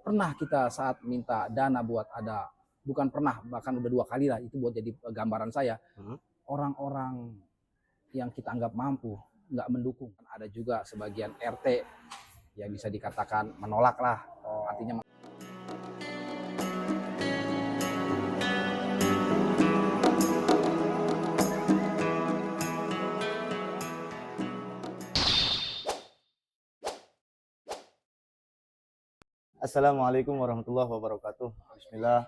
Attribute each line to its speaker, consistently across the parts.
Speaker 1: pernah kita saat minta dana buat ada, bukan pernah, bahkan udah 2 kali lah, itu buat jadi gambaran saya. Orang-orang yang kita anggap mampu nggak mendukung. Ada juga sebagian RT yang bisa dikatakan menolak lah. Artinya
Speaker 2: Assalamualaikum warahmatullahi wabarakatuh. Bismillah.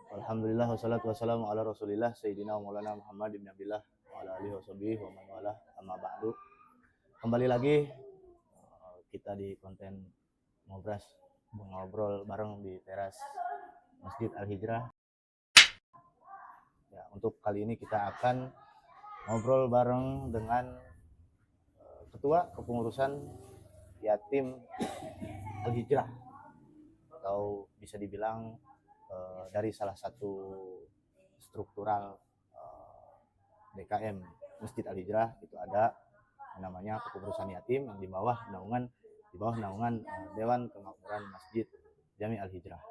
Speaker 2: Alhamdulillah wassalatu wassalamu ala Rasulillah Sayyidina Maulana Muhammad ibn Abdillah wa ala alihi washabihi wa man walah, amma ba'du. Kembali lagi kita di konten Ngobras, ngobrol bareng di teras Masjid Al-Hijrah. Ya, untuk kali ini kita akan ngobrol bareng dengan Ketua Kepengurusan Yatim Al-Hijrah, atau bisa dibilang dari salah satu struktural DKM Masjid Al-Hijrah. Itu ada namanya Kepengurusan Yatim yang di bawah naungan Dewan Kemakmuran Masjid Jami Al-Hijrah.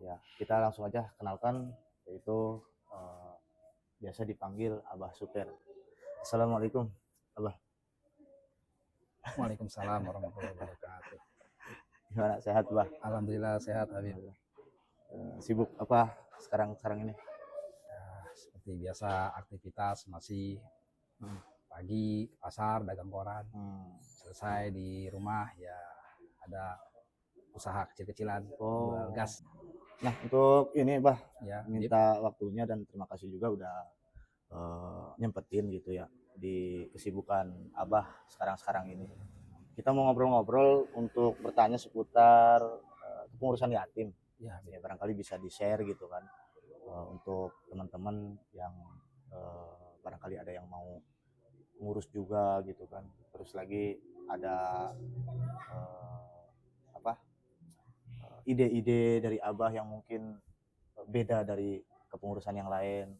Speaker 2: Ya, kita langsung aja kenalkan, yaitu biasa dipanggil Abah Super. Assalamualaikum, Abah.
Speaker 1: Waalaikumsalam warahmatullahi wabarakatuh.
Speaker 2: Gimana, sehat, Bah?
Speaker 1: Alhamdulillah sehat, Habib.
Speaker 2: Sibuk apa sekarang ini?
Speaker 1: Ya, seperti biasa aktivitas masih pagi pasar dagang koran. Selesai di rumah ya ada usaha kecil-kecilan, jual gas.
Speaker 2: Nah, untuk ini, Bah,
Speaker 1: Ya,
Speaker 2: minta waktunya dan terima kasih juga udah nyempetin gitu ya di kesibukan Abah sekarang ini. Kita mau ngobrol-ngobrol untuk bertanya seputar kepengurusan yatim. Ya, barangkali bisa di-share gitu kan, untuk teman-teman yang barangkali ada yang mau ngurus juga gitu kan. Terus lagi ada ide-ide dari Abah yang mungkin beda dari kepengurusan yang lain,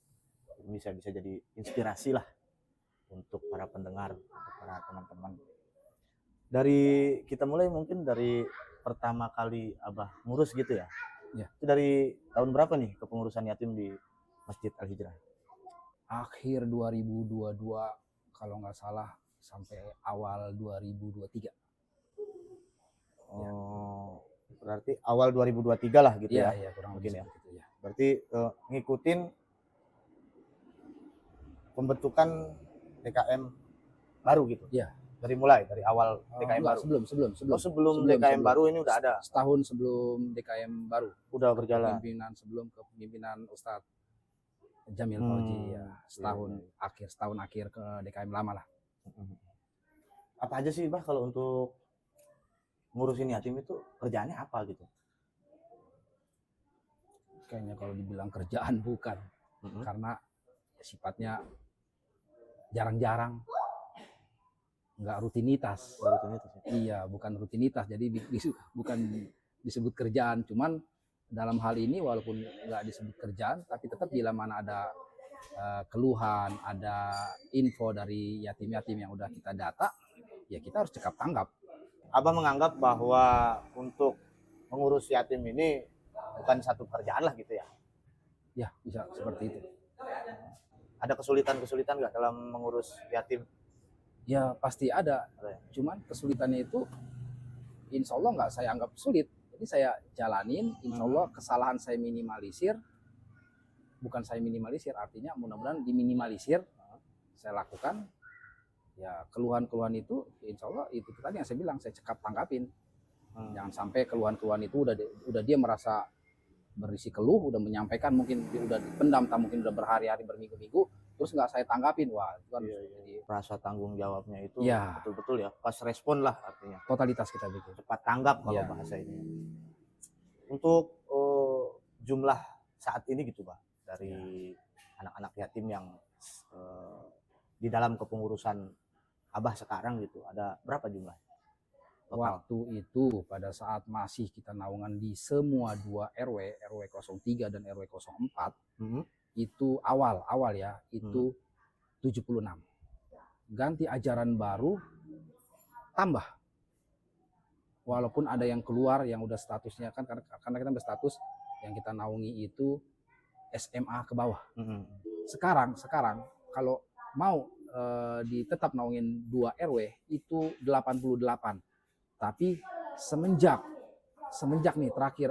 Speaker 2: bisa jadi inspirasi lah untuk para pendengar, untuk para teman-teman. Kita mulai mungkin dari pertama kali Abah ngurus gitu ya.
Speaker 1: Ya.
Speaker 2: Itu dari tahun berapa nih kepengurusan yatim di Masjid Al-Hijrah?
Speaker 1: Akhir 2022 kalau nggak salah sampai awal 2023.
Speaker 2: Berarti awal 2023 lah gitu ya.
Speaker 1: Iya, kurang
Speaker 2: mungkin
Speaker 1: lebih
Speaker 2: ya.
Speaker 1: gitu ya.
Speaker 2: Berarti ngikutin pembentukan DKM baru gitu.
Speaker 1: Iya.
Speaker 2: Dari awal DKM baru. Sebelum DKM baru ini udah ada.
Speaker 1: Setahun sebelum DKM baru.
Speaker 2: Udah berjalan.
Speaker 1: Sebelum kepemimpinan Ustadz Jamil Fauzi ya. Setahun akhir ke DKM lama lah.
Speaker 2: Apa aja sih, Bah, kalau untuk ngurusin yatim itu kerjaannya apa gitu?
Speaker 1: Kayaknya kalau dibilang kerjaan bukan. Karena sifatnya jarang-jarang. Nggak rutinitas. Iya, bukan rutinitas, jadi bukan disebut kerjaan. Cuman dalam hal ini walaupun nggak disebut kerjaan, tapi tetap bila mana ada keluhan, ada info dari yatim-yatim yang udah kita data, ya kita harus cekap tanggap.
Speaker 2: Abah menganggap bahwa untuk mengurus yatim ini bukan satu pekerjaan lah gitu ya?
Speaker 1: Ya, bisa seperti itu.
Speaker 2: Ada kesulitan nggak dalam mengurus yatim?
Speaker 1: Ya pasti ada. Cuman kesulitannya itu insya Allah nggak saya anggap sulit. Jadi saya jalanin, insya Allah kesalahan saya minimalisir. Bukan saya minimalisir, artinya mudah-mudahan diminimalisir. Saya lakukan. Ya keluhan-keluhan itu insya Allah itu tadi yang saya bilang, saya cekap tanggapin. Jangan sampai keluhan-keluhan itu udah dia merasa berisi keluh, udah menyampaikan, mungkin udah dipendam, mungkin udah berhari-hari, berminggu-minggu, terus nggak saya tanggapin. Wah, itu kan jadi
Speaker 2: rasa tanggung jawabnya itu
Speaker 1: ya,
Speaker 2: betul-betul ya, pas respon lah artinya.
Speaker 1: Totalitas kita bikin.
Speaker 2: Cepat tanggap kalau bahasa ini. Untuk jumlah saat ini gitu, Pak, dari anak-anak yatim yang di dalam kepengurusan Abah sekarang gitu, ada berapa jumlah?
Speaker 1: Waktu itu pada saat masih kita naungan di semua 2 RW, RW 03 dan RW 04, itu awal ya, itu 76. Ganti ajaran baru, tambah. walaupun ada yang keluar yang udah statusnya kan, karena kita berstatus yang kita naungi itu SMA ke bawah. Sekarang kalau mau tetap naungin 2 RW itu 88. Tapi semenjak nih terakhir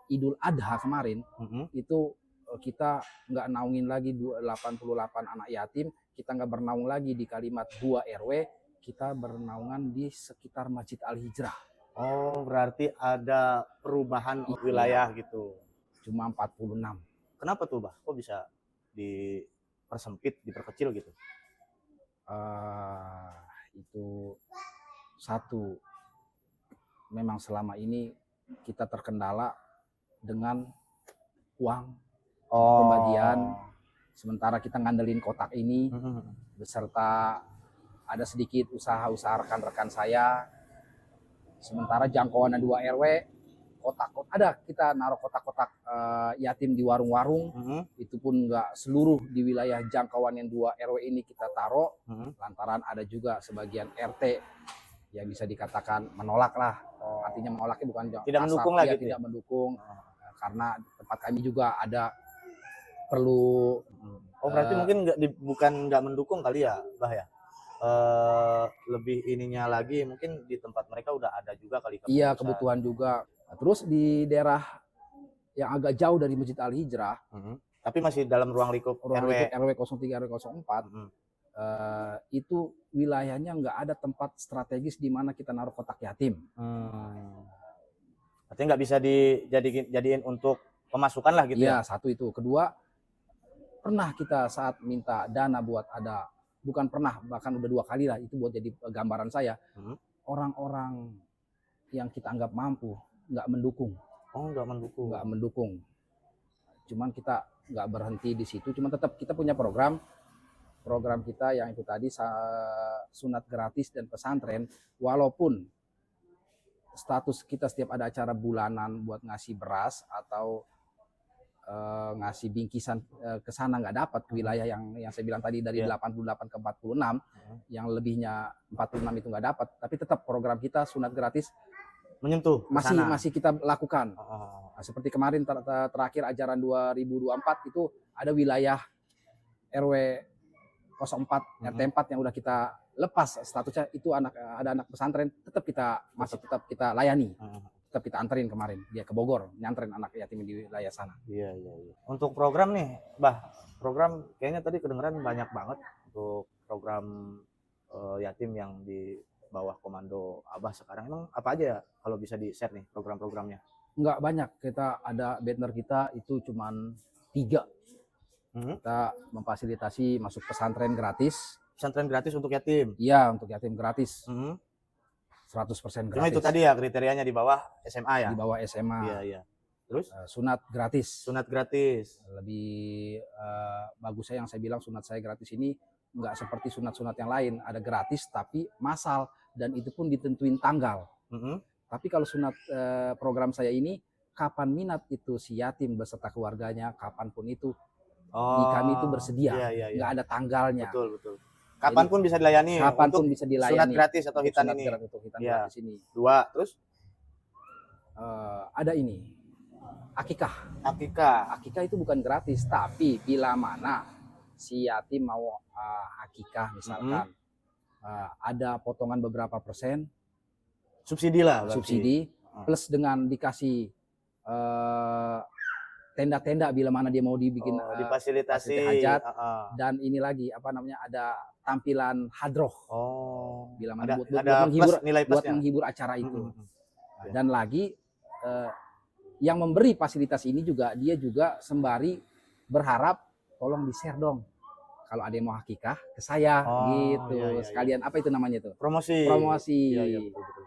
Speaker 1: Idul Adha kemarin itu kita nggak naungin lagi 88 anak yatim, kita nggak bernaung lagi di kalimat 2 RW, kita bernaungan di sekitar Masjid Al-Hijrah.
Speaker 2: Oh, berarti ada perubahan wilayah gitu.
Speaker 1: Cuma 46.
Speaker 2: Kenapa tuh, Bah? Kok bisa dipersempit, diperkecil gitu?
Speaker 1: Itu satu, memang selama ini kita terkendala dengan uang pembagian, sementara kita ngandelin kotak ini beserta ada sedikit usaha-usaha rekan-rekan saya, sementara jangkauannya 2 RW, kotak-kotak ada, kita naruh kotak-kotak yatim di warung-warung, itu pun nggak seluruh di wilayah jangkauan yang 2 RW ini kita taruh, lantaran ada juga sebagian RT yang bisa dikatakan menolak lah. Artinya menolaknya bukan
Speaker 2: tidak mendukung lah, gitu
Speaker 1: tidak mendukung, karena tempat kami juga ada perlu.
Speaker 2: Berarti mungkin bukan nggak mendukung kali ya, Bah ya? Lebih ininya lagi mungkin di tempat mereka udah ada juga kali.
Speaker 1: Iya, kebutuhan juga. Nah, terus di daerah yang agak jauh dari Masjid Al-Hijrah,
Speaker 2: tapi masih dalam ruang lingkup
Speaker 1: RW 03 RW 04, itu wilayahnya nggak ada tempat strategis di mana kita naruh kotak yatim.
Speaker 2: Artinya nggak bisa dijadiin untuk pemasukan lah gitu ya?
Speaker 1: Iya, satu itu. Kedua, pernah kita saat minta dana buat ada, bukan pernah, bahkan udah 2 kali lah, itu buat jadi gambaran saya, orang-orang yang kita anggap mampu nggak mendukung. Nggak mendukung. Cuman kita nggak berhenti di situ, cuman tetap kita punya program kita yang itu tadi sunat gratis dan pesantren, walaupun status kita setiap ada acara bulanan buat ngasih beras atau ngasih bingkisan ke sana nggak dapat, ke wilayah yang saya bilang tadi dari 88 ke 46, yang lebihnya 46 itu nggak dapat, tapi tetap program kita sunat gratis
Speaker 2: menyentuh
Speaker 1: masih kita lakukan. Nah, seperti kemarin terakhir ajaran 2024 itu ada wilayah RW 04 RT 4 yang udah kita lepas statusnya, itu ada anak pesantren, tetap kita layani. Tetap kita anterin kemarin dia ke Bogor, nyantren anak yatim di wilayah sana.
Speaker 2: Iya. Untuk program nih, Bah, program kayaknya tadi kedengeran banyak banget untuk program yatim yang di bawah komando Abah sekarang. Emang apa aja ya kalau bisa di-share nih program-programnya?
Speaker 1: Enggak banyak, kita ada banner kita itu cuman 3. Kita memfasilitasi masuk pesantren gratis.
Speaker 2: Pesantren gratis untuk yatim?
Speaker 1: Iya, untuk yatim gratis. 100% gratis.
Speaker 2: Cuma itu tadi ya kriterianya di bawah SMA ya?
Speaker 1: Di bawah SMA.
Speaker 2: Iya. Terus?
Speaker 1: Sunat gratis.
Speaker 2: Sunat gratis.
Speaker 1: Lebih bagusnya yang saya bilang sunat saya gratis ini nggak seperti sunat-sunat yang lain. Ada gratis tapi massal, dan itu pun ditentuin tanggal. Tapi kalau sunat program saya ini, kapan minat itu si yatim beserta keluarganya, kapanpun itu di kami itu bersedia.
Speaker 2: Iya.
Speaker 1: Nggak ada tanggalnya.
Speaker 2: Betul. Kapanpun bisa dilayani.
Speaker 1: Kapanpun bisa dilayani.
Speaker 2: Sunat gratis atau hitan ini.
Speaker 1: Gratis ini.
Speaker 2: 2, terus?
Speaker 1: Ada ini. Akikah. Akikah itu bukan gratis, tapi bila mana si yatim mau akikah misalkan, ada potongan beberapa persen.
Speaker 2: Subsidi lah.
Speaker 1: Subsidi, plus dengan dikasih tenda-tenda bila mana dia mau dibikin
Speaker 2: difasilitasi
Speaker 1: hajat, dan ini lagi ada tampilan hadroh, bila mana buat menghibur acara itu. Dan lagi yang memberi fasilitas ini juga dia juga sembari berharap tolong di-share dong kalau ada yang mau hakikah ke saya gitu. Sekalian apa itu namanya tuh?
Speaker 2: Promosi. Iya, betul.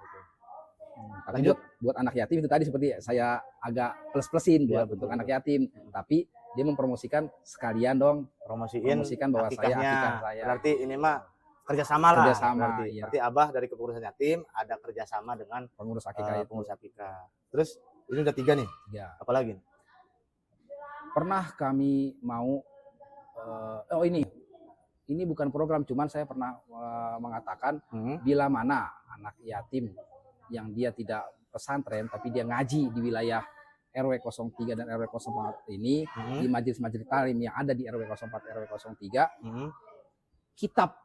Speaker 1: Tapi buat anak yatim itu tadi seperti saya agak plus-plusin buat untuk anak yatim, tapi dia mempromosikan sekalian dong promosikan bahwa akikah saya.
Speaker 2: Berarti ini mah kerjasama lah. Berarti Abah dari kepengurusan yatim ada kerjasama dengan
Speaker 1: pengurus akikah.
Speaker 2: Terus ini udah 3 nih. Apalagi?
Speaker 1: Pernah kami mau ini bukan program, cuman saya pernah mengatakan bila mana anak yatim yang dia tidak pesantren tapi dia ngaji di wilayah RW 03 dan RW 04 ini, di majelis-majelis taklim yang ada di RW 04 RW 03, kitab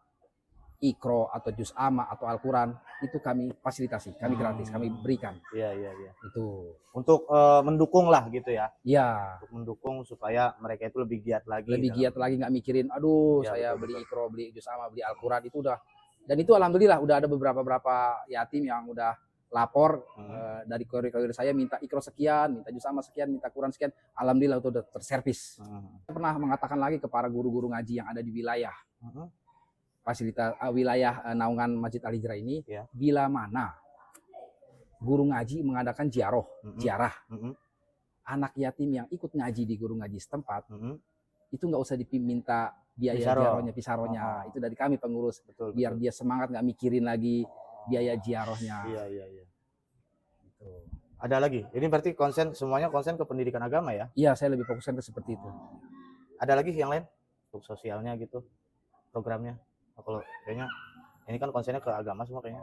Speaker 1: Iqra atau Juz Amma atau Al-Quran itu kami fasilitasi, kami gratis, kami berikan.
Speaker 2: Iya.
Speaker 1: Itu
Speaker 2: Untuk mendukung lah gitu ya.
Speaker 1: ya,
Speaker 2: Untuk mendukung supaya mereka itu lebih giat lagi.
Speaker 1: lebih giat lagi, nggak mikirin aduh
Speaker 2: Ya,
Speaker 1: saya
Speaker 2: betul,
Speaker 1: beli
Speaker 2: betul.
Speaker 1: Iqra, beli Juz Amma, beli Al-Quran, itu udah. Dan itu alhamdulillah udah ada beberapa yatim yang udah lapor dari koridor saya minta Iqra sekian, minta Juz Amma sekian, minta Quran sekian. Alhamdulillah itu udah terservis. Saya pernah mengatakan lagi ke para guru-guru ngaji yang ada di wilayah fasilitas wilayah naungan Masjid Al Hijrah ini,
Speaker 2: Ya.
Speaker 1: bila mana guru ngaji mengadakan ziarah, anak yatim yang ikut ngaji di guru ngaji setempat, itu nggak usah diminta biaya pisaronya, itu dari kami pengurus,
Speaker 2: Betul.
Speaker 1: biar dia semangat, nggak mikirin lagi biaya ziarahnya.
Speaker 2: Iya.
Speaker 1: Gitu.
Speaker 2: Ada lagi. Ini berarti semuanya konsen ke pendidikan agama ya?
Speaker 1: Iya, saya lebih fokuskan ke seperti itu.
Speaker 2: Ada lagi yang lain untuk sosialnya gitu programnya? Kalau kayaknya ini kan konsennya ke agama semua kayaknya.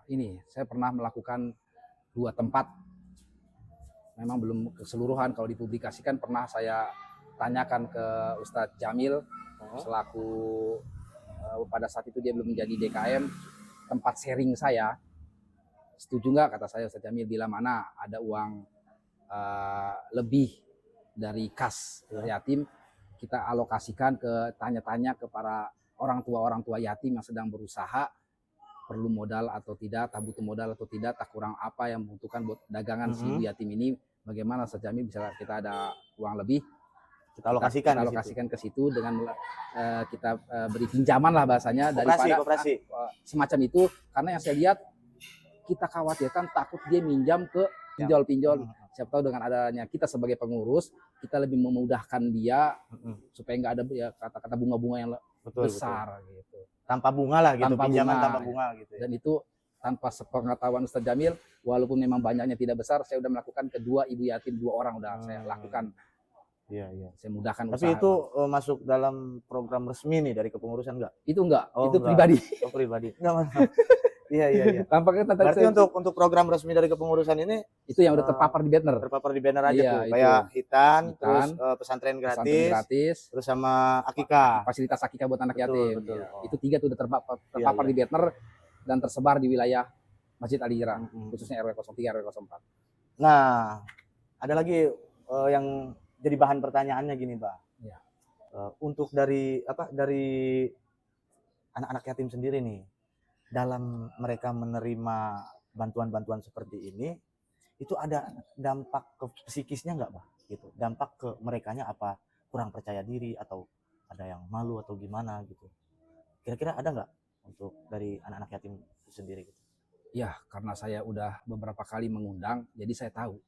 Speaker 1: Ini saya pernah melakukan 2 tempat, memang belum keseluruhan. Kalau dipublikasikan pernah saya tanyakan ke Ustadz Jamil selaku pada saat itu dia belum menjadi DKM, tempat sharing saya. Setuju nggak, kata saya Ustadz Jamil, bila mana ada uang lebih dari kas yatim, kita alokasikan ke tanya-tanya ke para orang tua yatim yang sedang berusaha, perlu modal atau tidak, tak butuh modal atau tidak, tak kurang apa yang membutuhkan buat dagangan si ibu yatim ini, bagaimana Ustadz Jamil bisa kita ada uang lebih, kita alokasikan ke situ dengan kita beri pinjaman lah bahasanya, daripada
Speaker 2: koperasi.
Speaker 1: Semacam itu, karena yang saya lihat kita khawatirkan takut dia minjam ke pinjol, siapa tahu dengan adanya kita sebagai pengurus, kita lebih memudahkan dia supaya nggak ada ya kata-kata bunga-bunga yang besar. Gitu.
Speaker 2: Tanpa bunga lah gitu, pinjaman
Speaker 1: bunga.
Speaker 2: tanpa bunga gitu ya.
Speaker 1: Dan itu tanpa sepengetahuan Ustadz Jamil, walaupun memang banyaknya tidak besar, saya udah melakukan kedua ibu yatim 2 orang udah saya lakukan.
Speaker 2: Iya.
Speaker 1: Saya mudahkan
Speaker 2: Tapi
Speaker 1: usaha.
Speaker 2: itu masuk dalam program resmi nih dari kepengurusan enggak?
Speaker 1: Itu enggak,
Speaker 2: Oh,
Speaker 1: itu
Speaker 2: enggak.
Speaker 1: pribadi.
Speaker 2: Oh, pribadi. Enggak. Iya.
Speaker 1: Tampaknya
Speaker 2: Berarti untuk program resmi dari kepengurusan ini
Speaker 1: itu yang udah terpapar di banner.
Speaker 2: Terpapar di banner aja
Speaker 1: Iya,
Speaker 2: tuh,
Speaker 1: itu.
Speaker 2: kayak hitan,
Speaker 1: Hitan,
Speaker 2: terus pesantren gratis, terus sama akikah.
Speaker 1: Fasilitas akikah buat anak yatim.
Speaker 2: Betul.
Speaker 1: Ya. Itu 3 tuh udah terpapar di banner dan tersebar di wilayah Masjid Al Hijrah, khususnya RW 03, RW 04.
Speaker 2: Nah, ada lagi yang jadi bahan pertanyaannya gini, Mbak.
Speaker 1: Ya.
Speaker 2: Untuk dari anak-anak yatim sendiri nih, dalam mereka menerima bantuan-bantuan seperti ini, itu ada dampak ke psikisnya nggak, Mbak? Gitu. Dampak ke merekanya apa? Kurang percaya diri atau ada yang malu atau gimana gitu? Kira-kira ada nggak untuk dari anak-anak yatim itu sendiri gitu?
Speaker 1: Ya, karena saya udah beberapa kali mengundang, jadi saya tahu.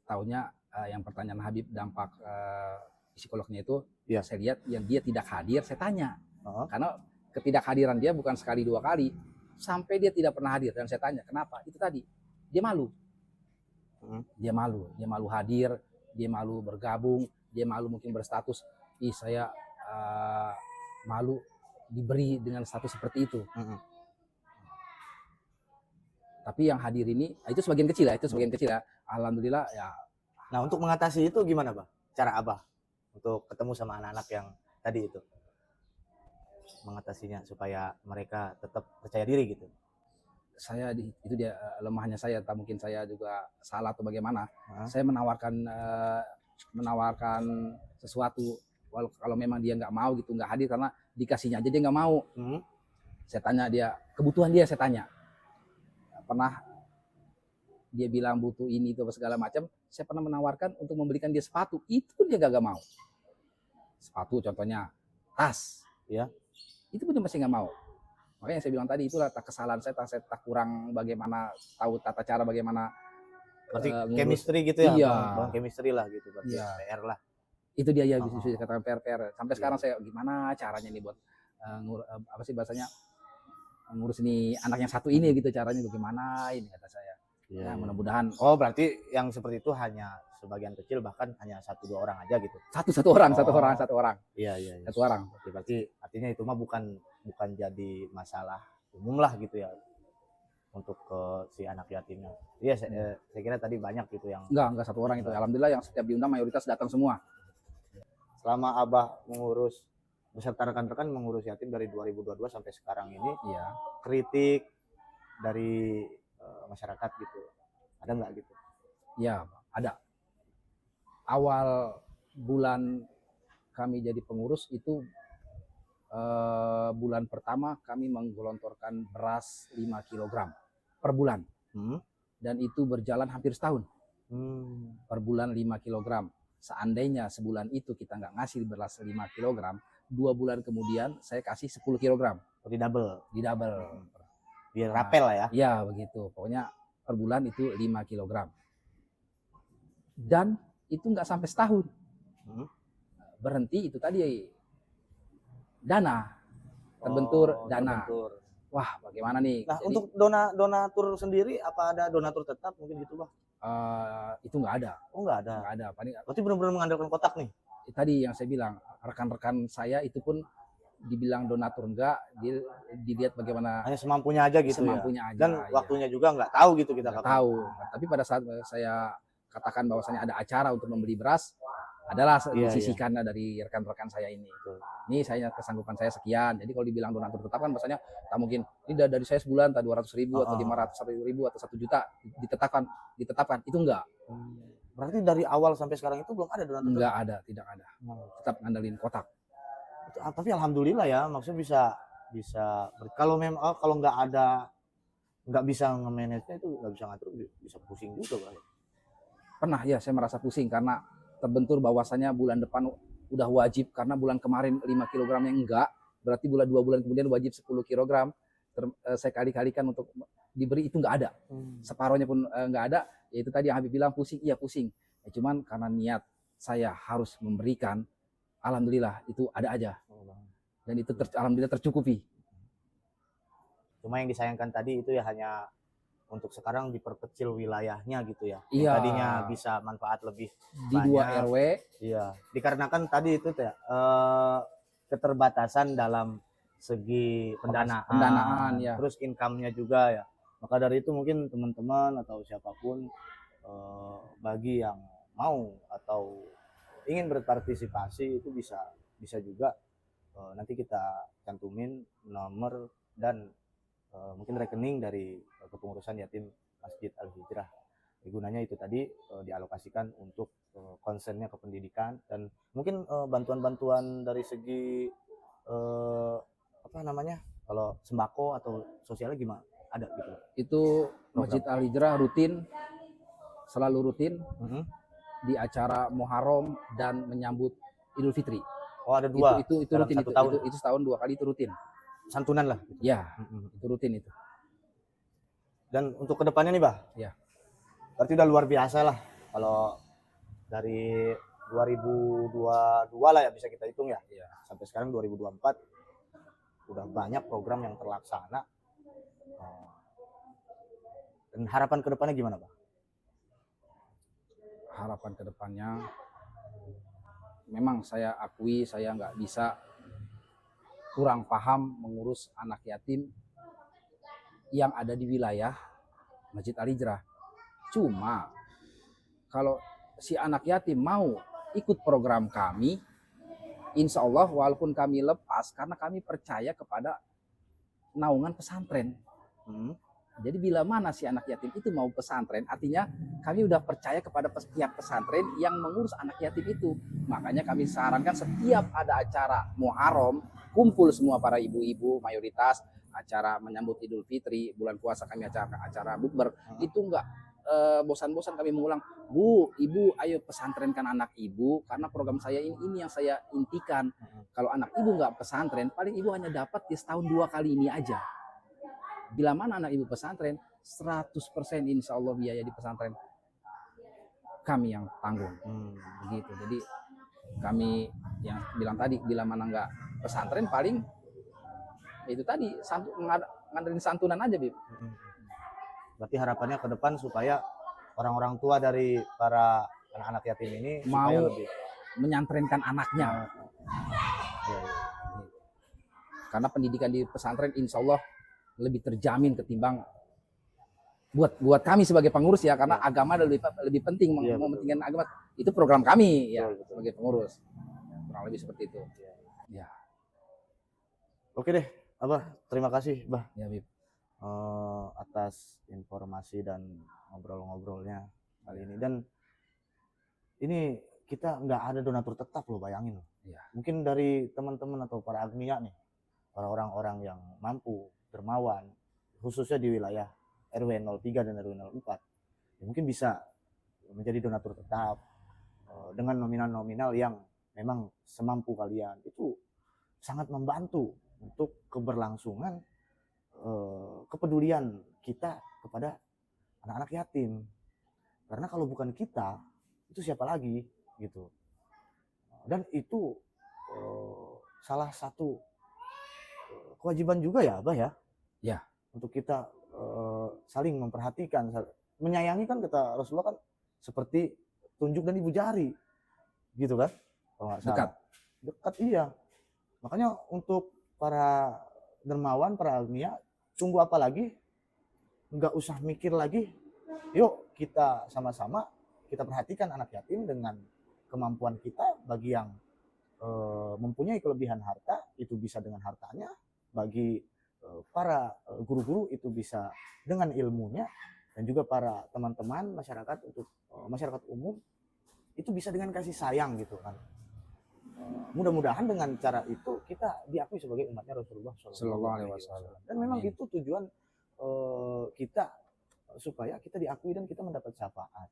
Speaker 1: Taunya yang pertanyaan Habib dampak psikolognya itu, saya lihat yang dia tidak hadir, saya tanya. Karena ketidakhadiran dia bukan sekali 2 kali, sampai dia tidak pernah hadir, dan saya tanya kenapa. Itu tadi dia malu, dia malu hadir, dia malu bergabung, dia malu mungkin berstatus, saya malu diberi dengan status seperti itu. Tapi yang hadir ini itu sebagian kecil ya, alhamdulillah ya.
Speaker 2: Nah, untuk mengatasi itu gimana, Bang? Cara Abah untuk ketemu sama anak-anak yang tadi itu, mengatasinya supaya mereka tetap percaya diri gitu.
Speaker 1: Itu dia lemahnya saya, tak mungkin saya juga salah atau bagaimana. Saya menawarkan sesuatu, kalau memang dia nggak mau gitu, nggak hadir karena dikasihnya aja dia nggak mau. Saya tanya dia kebutuhan dia, saya tanya. Pernah dia bilang butuh ini itu segala macam, saya pernah menawarkan untuk memberikan dia sepatu, itu pun dia gak mau. Sepatu contohnya, tas,
Speaker 2: ya,
Speaker 1: itu pun dia masih nggak mau. Makanya saya bilang tadi, itulah kesalahan saya tak kurang bagaimana tahu tata cara bagaimana.
Speaker 2: Berarti chemistry gitu ya,
Speaker 1: iya.
Speaker 2: Bang chemistry lah gitu, berarti
Speaker 1: iya.
Speaker 2: PR lah.
Speaker 1: Itu dia ya, bisa dikatakan PR. Sampai sekarang saya gimana caranya nih buat apa sih bahasanya, ngurus ini anak yang satu ini gitu, caranya bagaimana ini, kata saya. Ya, mudah-mudahan.
Speaker 2: Oh, berarti yang seperti itu hanya sebagian kecil, bahkan hanya 1-2 orang aja gitu.
Speaker 1: Satu orang.
Speaker 2: Iya.
Speaker 1: Satu orang.
Speaker 2: Berarti artinya itu mah bukan jadi masalah umum lah gitu ya. untuk ke si anak yatimnya. Iya, saya kira tadi banyak gitu yang
Speaker 1: Enggak satu orang itu. Alhamdulillah yang setiap diundang mayoritas datang semua.
Speaker 2: selama Abah mengurus beserta rekan-rekan mengurus yatim dari 2022 sampai sekarang ini,
Speaker 1: Iya.
Speaker 2: kritik dari masyarakat gitu, ada nggak gitu?
Speaker 1: Ya, ada. Awal bulan kami jadi pengurus itu bulan pertama kami menggelontorkan beras 5 kg per bulan. Dan itu berjalan hampir setahun. Per bulan 5 kg. Seandainya sebulan itu kita nggak ngasih beras 5 kg, 2 bulan kemudian saya kasih 10 kg.
Speaker 2: Di double. Biar rapel lah ya.
Speaker 1: Iya, begitu. Pokoknya per bulan itu 5 kg. Dan itu nggak sampai setahun. Berhenti itu tadi dana. Terbentur dana.
Speaker 2: Terbentur.
Speaker 1: Wah, bagaimana nih?
Speaker 2: Nah,
Speaker 1: Jadi,
Speaker 2: untuk donatur sendiri, apa ada donatur tetap mungkin gitu, Bah?
Speaker 1: itu nggak ada.
Speaker 2: Oh, nggak ada.
Speaker 1: Nggak ada. Paling
Speaker 2: Berarti benar-benar mengandalkan kotak nih?
Speaker 1: tadi yang saya bilang, rekan-rekan saya itu pun dibilang donatur enggak, dilihat bagaimana
Speaker 2: Hanya semampunya aja gitu
Speaker 1: semampunya
Speaker 2: ya?
Speaker 1: aja.
Speaker 2: Dan waktunya juga nggak tahu gitu kita
Speaker 1: Nggak
Speaker 2: kapan.
Speaker 1: tahu. Tapi pada saat saya katakan bahwasanya ada acara untuk membeli beras, adalah disisihkan dari rekan-rekan saya ini. Ini saya kesanggupan saya sekian. Jadi kalau dibilang donatur tetap kan bahasanya tak mungkin ini dari saya sebulan tak 200.000 atau 500.000 atau 1 juta ditetapkan itu enggak.
Speaker 2: Berarti dari awal sampai sekarang itu belum ada donatur?
Speaker 1: Enggak ada, tidak ada. Tetap ngandelin kotak.
Speaker 2: Tapi alhamdulillah ya, maksudnya bisa kalau memang kalau nggak ada, nggak bisa nge-manage itu, nggak bisa ngatur, bisa pusing juga, Bang.
Speaker 1: Pernah ya saya merasa pusing karena terbentur bahwasanya bulan depan udah wajib, karena bulan kemarin 5 kg yang enggak, berarti 2 bulan kemudian wajib 10 kg. Saya kali-kalikan untuk diberi itu enggak ada. Separohnya pun enggak ada. Ya itu tadi yang Habib bilang pusing, iya pusing. Ya, cuman karena niat saya harus memberikan, alhamdulillah itu ada aja. Dan itu alhamdulillah tercukupi.
Speaker 2: Cuma yang disayangkan tadi itu ya hanya untuk sekarang diperkecil wilayahnya gitu ya.
Speaker 1: Iya.
Speaker 2: Tadinya bisa manfaat lebih
Speaker 1: di
Speaker 2: banyak.
Speaker 1: 2 RW.
Speaker 2: Iya. Dikarenakan tadi itu ya keterbatasan dalam segi pendanaan
Speaker 1: ya.
Speaker 2: Terus income-nya juga ya. Maka dari itu mungkin teman-teman atau siapapun bagi yang mau atau ingin berpartisipasi itu bisa juga nanti kita cantumin nomor dan mungkin rekening dari kepengurusan yatim Masjid Al-Hijrah. Gunanya itu tadi dialokasikan untuk concernnya ke pendidikan dan mungkin bantuan-bantuan dari segi kalau sembako atau sosialnya gimana, ada gitu?
Speaker 1: Itu Masjid Al-Hijrah selalu rutin di acara Muharram dan menyambut Idul Fitri.
Speaker 2: Oh, ada 2
Speaker 1: itu rutin itu setahun 2 kali itu rutin.
Speaker 2: Santunan lah gitu.
Speaker 1: Ya, itu rutin itu.
Speaker 2: Dan untuk kedepannya nih, Bah,
Speaker 1: ya,
Speaker 2: berarti udah luar biasa lah kalau dari 2022 lah ya bisa kita hitung ya, sampai sekarang 2024 udah banyak program yang terlaksana. Dan harapan kedepannya gimana, Bah?
Speaker 1: Harapan kedepannya memang saya akui saya nggak bisa, kurang paham mengurus anak yatim yang ada di wilayah Masjid Al-Hijrah. Cuma kalau si anak yatim mau ikut program kami, insya Allah walaupun kami lepas karena kami percaya kepada naungan pesantren. Jadi bila mana si anak yatim itu mau pesantren, artinya kami udah percaya kepada pihak pesantren yang mengurus anak yatim itu. Makanya kami sarankan setiap ada acara Muharram, kumpul semua para ibu-ibu mayoritas, acara menyambut Idul Fitri, bulan puasa kami acara bukber, itu enggak bosan-bosan kami mengulang, Bu, Ibu, ayo pesantrenkan anak Ibu, karena program saya ini yang saya intikan. Kalau anak Ibu enggak pesantren, paling Ibu hanya dapat di setahun 2 kali ini aja. Bila mana anak Ibu pesantren, 100% insya Allah biaya di pesantren kami yang tanggung. Begitu. Jadi kami yang bilang tadi, bila mana enggak pesantren paling itu tadi ngandelin santunan aja, Bib.
Speaker 2: Berarti harapannya ke depan supaya orang-orang tua dari para anak-anak yatim ini
Speaker 1: mau
Speaker 2: supaya lebih
Speaker 1: menyantrenkan anaknya. Karena pendidikan di pesantren insya Allah lebih terjamin ketimbang buat kami sebagai pengurus ya, karena agama lebih penting,
Speaker 2: Iya, betul.
Speaker 1: mementingkan agama. Itu program kami ya,
Speaker 2: Betul.
Speaker 1: sebagai pengurus. Kurang lebih seperti itu. Ya,
Speaker 2: Oke deh, Abah, terima kasih, Bah,
Speaker 1: ya Bib.
Speaker 2: atas informasi dan ngobrol-ngobrolnya kali ini. Dan ini kita nggak ada donatur tetap loh, bayangin loh.
Speaker 1: Ya.
Speaker 2: Mungkin dari teman-teman atau para agnia nih, para orang-orang yang mampu, dermawan, khususnya di wilayah RW 03 dan RW 04, ya mungkin bisa menjadi donatur tetap dengan nominal-nominal yang memang semampu kalian. Itu sangat membantu untuk keberlangsungan kepedulian kita kepada anak-anak yatim. Karena kalau bukan kita, itu siapa lagi gitu. Dan itu salah satu kewajiban juga ya, Abah ya.
Speaker 1: Ya.
Speaker 2: Untuk kita saling memperhatikan, menyayangi kan kata Rasulullah kan seperti tunjuk dan ibu jari, gitu kan? Kalau nggak salah. Dekat iya. Makanya untuk para dermawan, para agnia, tunggu apa lagi? Nggak usah mikir lagi. Yuk kita sama-sama kita perhatikan anak yatim dengan kemampuan kita. Bagi yang mempunyai kelebihan harta, itu bisa dengan hartanya. Bagi para guru-guru itu bisa dengan ilmunya, dan juga para teman-teman masyarakat, untuk masyarakat umum itu bisa dengan kasih sayang gitu kan. Mudah-mudahan dengan cara itu kita diakui sebagai umatnya Rasulullah SAW. Dan memang itu tujuan kita, supaya kita diakui dan kita mendapat syafaat.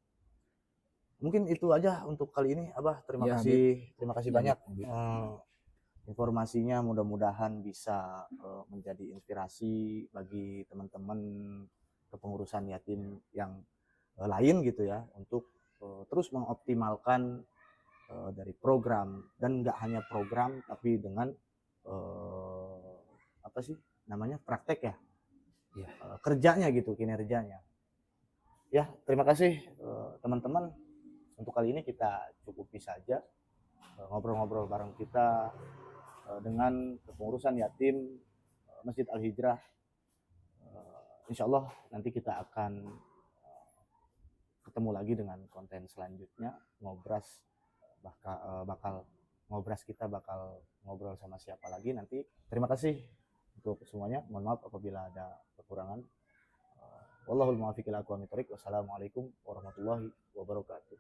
Speaker 2: Mungkin itu aja untuk kali ini, Abah. Terima kasih banyak. Informasinya mudah-mudahan bisa menjadi inspirasi bagi teman-teman kepengurusan yatim yang lain gitu ya, untuk terus mengoptimalkan dari program, dan nggak hanya program tapi dengan apa sih namanya, praktek ya, kerjanya gitu, kinerjanya ya. Terima kasih teman-teman, untuk kali ini kita cukupi saja ngobrol-ngobrol bareng kita dengan kepengurusan yatim Masjid Al-Hijrah. Insya Allah nanti kita akan ketemu lagi dengan konten selanjutnya. Ngobras bakal ngobras kita bakal ngobrol sama siapa lagi nanti. Terima kasih untuk semuanya. Mohon maaf apabila ada kekurangan. Wallahul muwaffiq ila aqwamit thoriq. Wassalamualaikum warahmatullahi wabarakatuh.